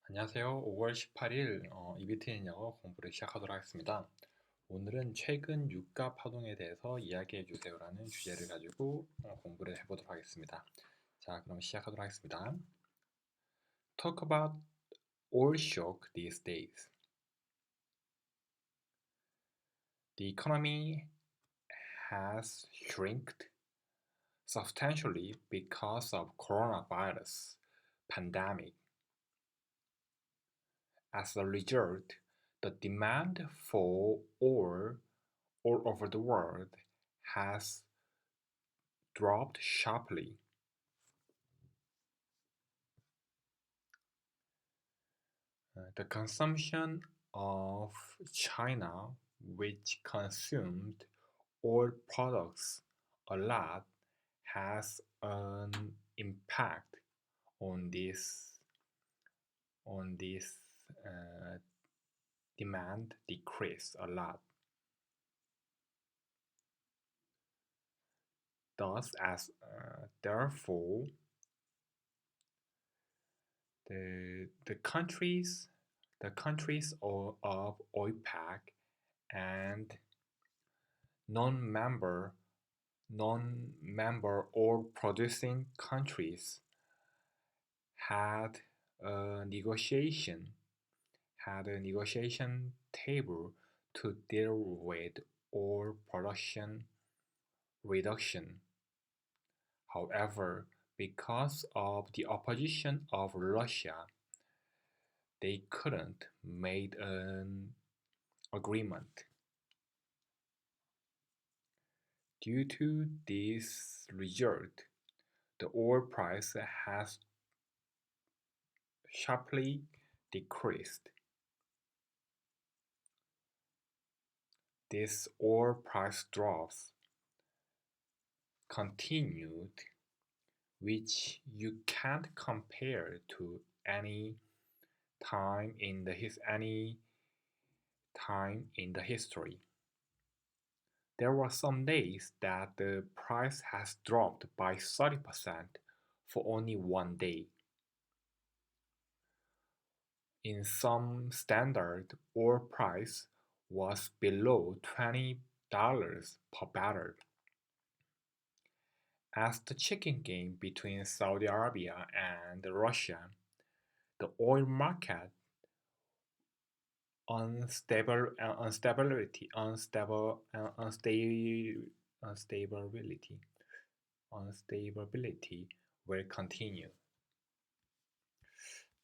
안녕하세요. 5월 18일 입이 트이는 영어 공부를 시작하도록 하겠습니다. 오늘은 최근 유가 파동에 대해서 이야기해 주세요라는 주제를 가지고 공부를 해보도록 하겠습니다. 자, 그럼 시작하도록 하겠습니다. Talk about oil shock these days. The economy has shrinked substantially because of coronavirus pandemic. As a result, the demand for oil all over the world has dropped sharply. The consumption of China, which consumed oil products a lot, has an impact on this demand decrease a lot. Thus, therefore, the countries of OPEC and non-member oil producing countries had a negotiation table to deal with oil production reduction. However, because of the opposition of Russia, they couldn't make an agreement. Due to this result, the oil price has sharply decreased. This oil price drops continued, which you can't compare to any time in the history. There were some days that the price has dropped by 30% for only one day. In some standard, oil price was below $20 per barrel. As the chicken game between Saudi Arabia and Russia, the oil market instability will continue.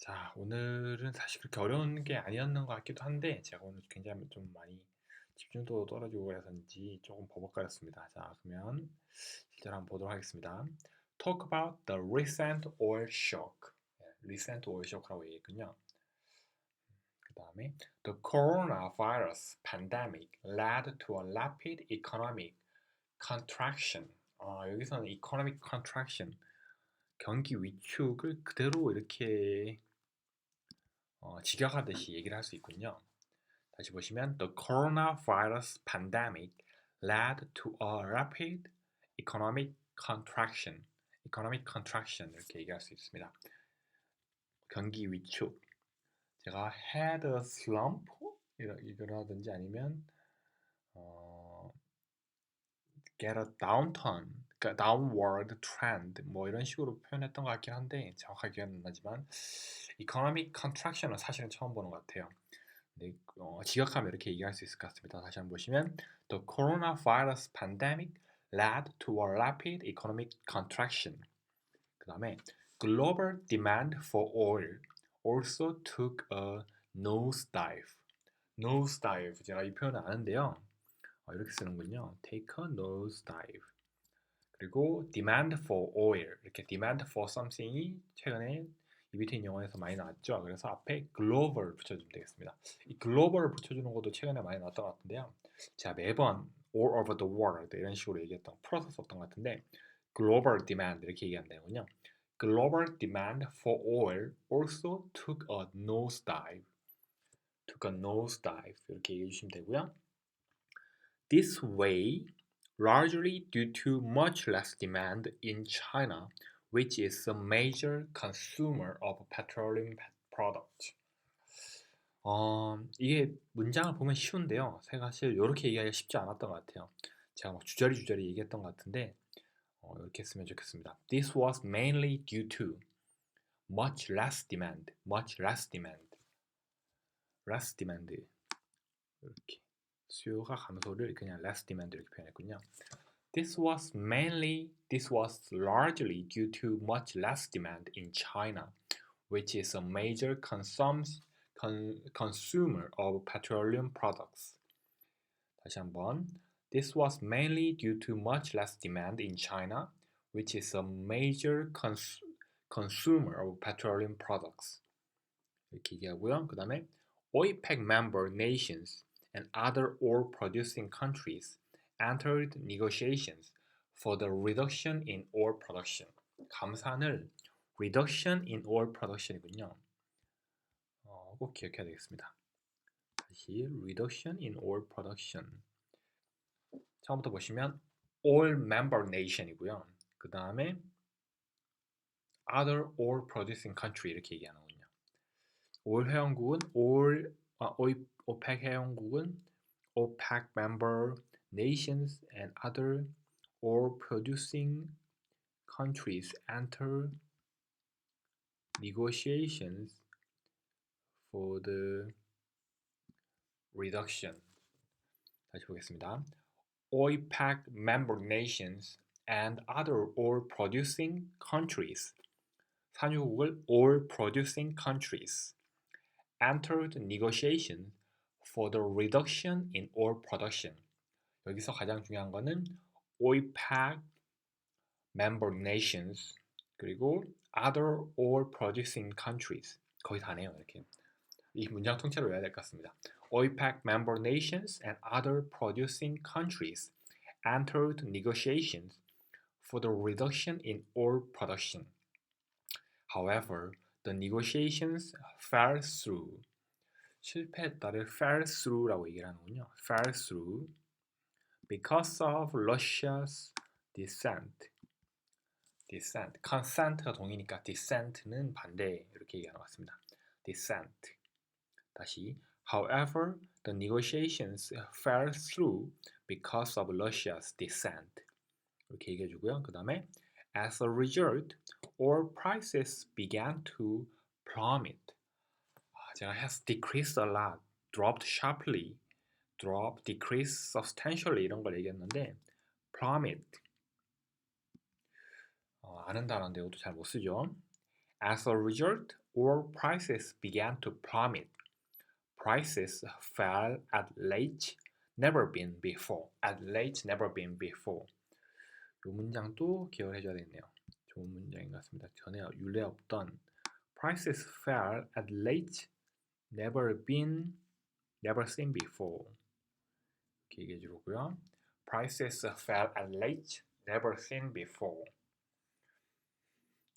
자, 오늘은 사실 그렇게 어려운 게 아니었는 것 같기도 한데 제가 오늘 굉장히 좀 많이 집중도도 떨어지고 해서인지 조금 버벅거렸습니다. 자, 그러면 실제로 한번 보도록 하겠습니다. Talk about the recent oil shock. recent oil shock라고 얘기했군요. 그 다음에 The coronavirus pandemic led to a rapid economic contraction. 여기서는 economic contraction, 경기 위축을 그대로 이렇게 직역하듯이 얘기를 할 수 있군요. 다시 보시면 The coronavirus pandemic led to a rapid economic contraction. economic contraction 이렇게 얘기할 수 있습니다. 경기 위축. 제가 had a slump 이거라든지 아니면 get a downturn, 그러니까 downward trend 뭐 이런 식으로 표현했던 것 같긴 한데 정확하게 기억은 안 나지만 economic contraction은 사실은 처음 보는 것 같아요. 네, 직역하면 이렇게 얘기할 수 있을 것 같습니다. 다시 한번 보시면 The coronavirus pandemic led to a rapid economic contraction. 그 다음에 Global demand for oil also took a nosedive. nosedive, 제가 이 표현을 아는데요. 이렇게 쓰는군요. Take a nosedive. 그리고 demand for oil, 이렇게 demand for something이 최근에 입이 트인 영어에서 많이 나왔죠. 그래서 앞에 global 붙여주면 되겠습니다. 이 global 붙여주는 것도 최근에 많이 나왔던 것 같은데요. 제가 매번 all over the world 이런 식으로 얘기했던 풀어서 썼던 것 같은데 global demand 이렇게 얘기하면 되는군요. Global demand for oil also took a nosedive. took a nosedive 이렇게 얘기해 주시면 되고요. This way, largely due to much less demand in China, which is a major consumer of petroleum product. 이게 문장을 보면 쉬운데요. 사실 이렇게 얘기하기가 쉽지 않았던 것 같아요. 제가 막 주저리 얘기했던 것 같은데 이렇게 했으면 좋겠습니다. This was mainly due to much less demand. less demand. 이렇게 수요가 감소를 그냥 less demand 이렇게 표현했군요. This was largely due to much less demand in China, which is a major consumer of petroleum products. 다시 한번. This was mainly due to much less demand in China, which is a major consumer of petroleum products. 이렇게 얘기하고요. 그 다음에 OPEC member nations and other oil producing countries entered negotiations for the reduction in oil production. 감산을 reduction in oil production이군요. 꼭 기억해야 되겠습니다. 다시 reduction in oil production. 처음부터 보시면 oil member nation이고요. 그 다음에 other oil producing country 이렇게 얘기하는군요. OPEC 회원국은 OPEC member nations and other oil producing countries enter negotiations for the reduction. 다시 보겠습니다. OPEC member nations and other oil producing countries, 산유국을 oil producing countries, entered negotiation for the reduction in oil production. 여기서 가장 중요한 거는 OPEC member nations 그리고 other oil producing countries. 거의 다네요. 이렇게 이 문장 통째로 외워야 될 것 같습니다. OPEC member nations and other producing countries entered negotiations for the reduction in oil production. However, the negotiations fell through. 실패했다를 fell through라고 얘기를 하는군요. fell through because of Russia's dissent. consent가 동의니까 dissent는 반대 이렇게 얘기하는 것 같습니다. dissent. 다시 However, the negotiations fell through because of Russia's dissent. 이렇게 얘기해 주고요. 그 다음에 As a result, oil prices began to plummet. 제가 has decreased a lot, dropped sharply, decreased substantially 이런 걸 얘기했는데 plummet 아는 단어인데 이것도 잘 못 쓰죠. As a result, oil prices began to plummet. Prices fell at rates never been before. 이 문장도 기억을 해줘야 되겠네요. 좋은 문장인 것 같습니다. 전에 유례 없던 Prices fell at rates never seen before. 이렇게 얘기해 주고요. Prices fell at rates never seen before.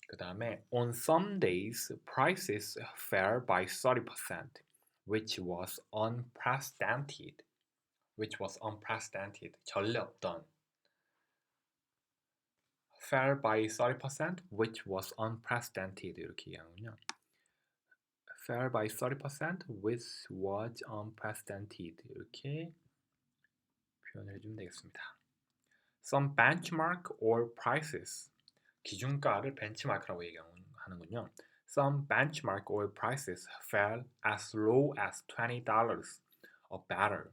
그 다음에 On some days, prices fell by 30%, which was unprecedented. 전례 없던. Fell by 30%, which was unprecedented. 이렇게 얘기하는군요. Fell by 30%, which was unprecedented. 이렇게 표현을 해주면 되겠습니다. Some benchmark oil prices. 기준가를 benchmark라고 얘기하는군요. Some benchmark oil prices fell as low as $20 a barrel.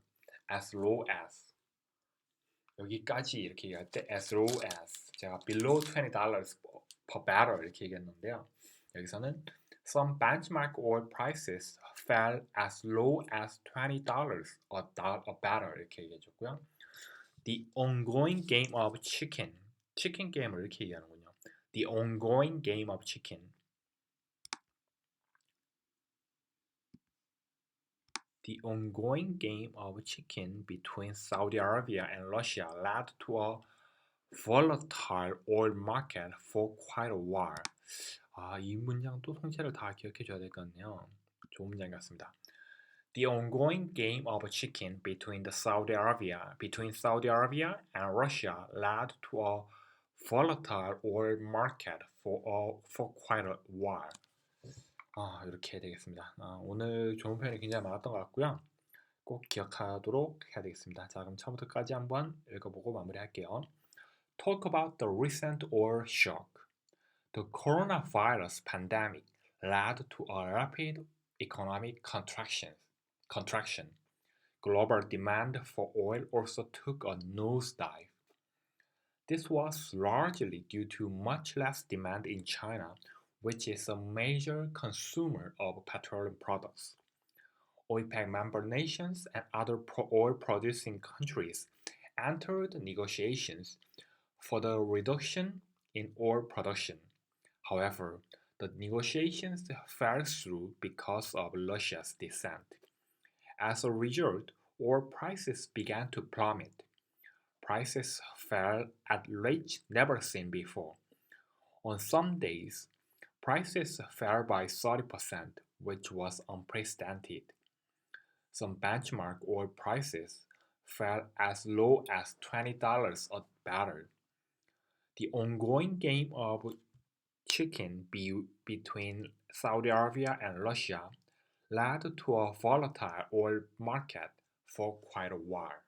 As low as. 여기까지 이렇게 얘기할 때 as low as. 제가 below $20 per barrel 이렇게 얘기했는데요. 여기서는 some benchmark oil prices fell as low as $20 a barrel 이렇게 얘기해줬고요. The ongoing game of chicken 게임을 이렇게 얘기하는군요. The ongoing game of chicken. The ongoing game of chicken between Saudi Arabia and Russia led to a volatile oil market for quite a while. 이 문장도 통째를 다 기억해 줘야 될 것 같네요. 좋은 문장 같습니다. The ongoing game of chicken between Saudi Arabia and Russia led to a volatile oil market for quite a while. 이렇게 해야 되겠습니다. 오늘 좋은 표현이 굉장히 많았던 것 같고요. 꼭 기억하도록 해야 되겠습니다. 자, 그럼 처음부터까지 한번 읽어보고 마무리할게요. Talk about the recent oil shock. The coronavirus pandemic led to a rapid economic contraction. Global demand for oil also took a nosedive. This was largely due to much less demand in China, which is a major consumer of petroleum products. OPEC member nations and other oil producing countries entered negotiations for the reduction in oil production. However, the negotiations fell through because of Russia's dissent. As a result, oil prices began to plummet. Prices fell at rates never seen before. On some days, prices fell by 30%, which was unprecedented. Some benchmark oil prices fell as low as $20 a barrel. The ongoing game of chicken between Saudi Arabia and Russia led to a volatile oil market for quite a while.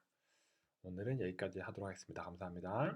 오늘은 여기까지 하도록 하겠습니다. 감사합니다.